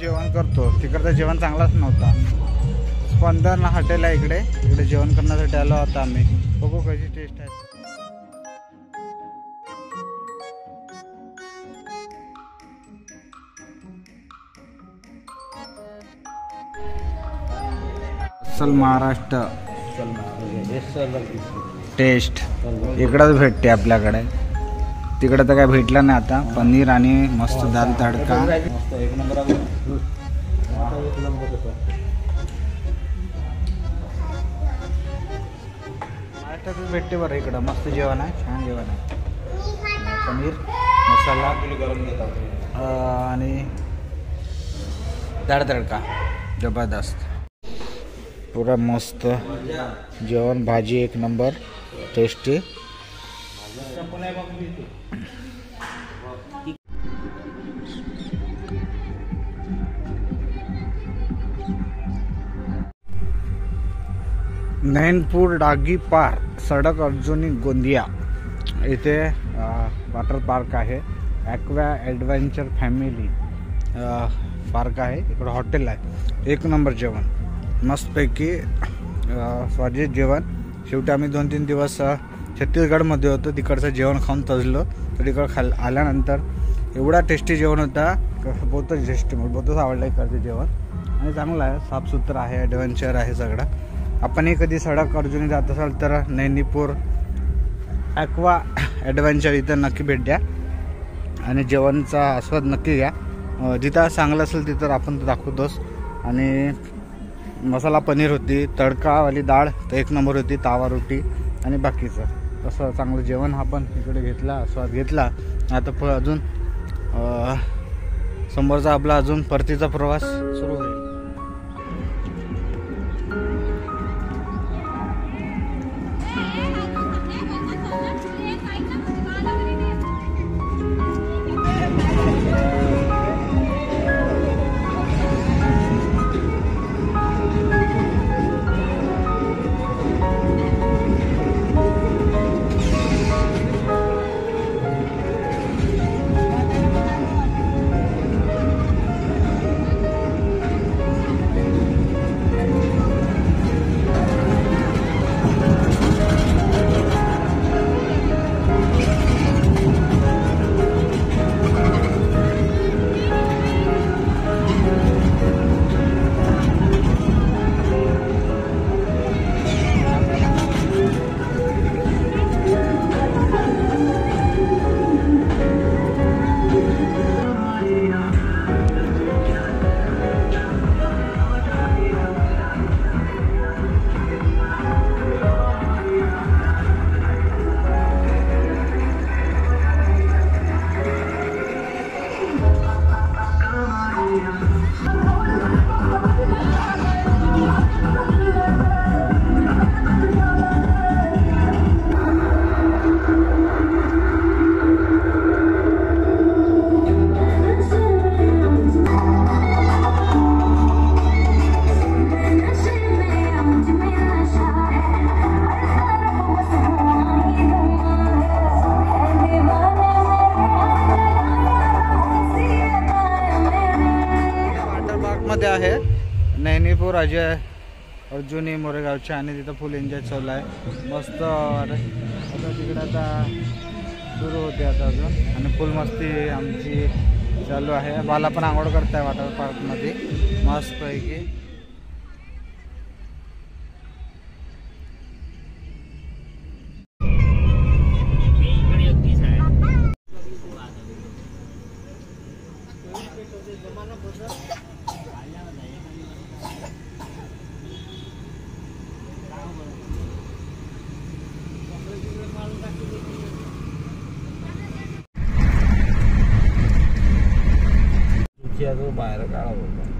जेवण करतो तिकडचं जेवण चांगलाच नव्हता। स्पंदन हॉटेल आहे इकडे जेवण करण्यासाठी आलो आता आम्ही। बघू कशी टेस्ट आहे। असल महाराष्ट्र टेस्ट इकडंच भेटते आपल्याकडे, तिकडे तर काय भेटलं नाही आता। पनीर आणि मस्त दाल तडका एक नंबर महाराष्ट्रातच भेटते बरं इकडं। मस्त जेवण आहे, छान जेवण आहे। पनीर मसाला आणि दाल तडका जबरदस्त, पूरा मस्त जेवण। भाजी एक नंबर टेस्टी। नैनपूर डागी पार सडक अर्जुनी गोंदिया इथे वॉटर पार्क आहे। ॲक्वा ॲडव्हेंचर फॅमिली पार्क आहे। इकडं हॉटेल आहे, एक नंबर जेवण मस्तपैकी स्वादिष्ट जेवण। शेवटी आम्ही 2-3 दिवस छत्तीसगडमध्ये होतो, तिकडचं जेवण खाऊन तजलो। तर तिकडं आल्यानंतर एवढा टेस्टी जेवण होता, बहुतच टेस्टी, मला बहुतच आवडलं इकडचं जेवण। आणि चांगलं आहे, साफसुथरं आहे, ॲडव्हेंचर आहे सगळं। आपणही कधी सडक अर्जुनी जात असाल तर नैनीपूर ॲक्वा ॲडव्हेंचर इथं नक्की भेट द्या आणि जेवणचा आस्वाद नक्की घ्या। जिथं चांगलं असेल तिथं आपण दाखवतोस। आणि मसाला पनीर होती, तडकावाली डाळ तर एक नंबर होती, तावा रोटी आणि बाकीचं असं चांगलं जेवण आपण इकडे घेतला, स्वाद घेतला। आता अजून समोरचा आपला अजून परतीचा प्रवास सुरू होईल। मध्ये आहे नैनीपूर अजय अर्जुनी मोरेगावचे आणि तिथं फुल एन्जॉय चालू आहे। मस्त आता तिकडे आता सुरू होते आता अजून आणि फुल मस्ती आमची चालू आहे। बाला पण आंघोळ करताय वॉटर पार्कमध्ये मस्तपैकी। देखिए तो बाहर काढा होता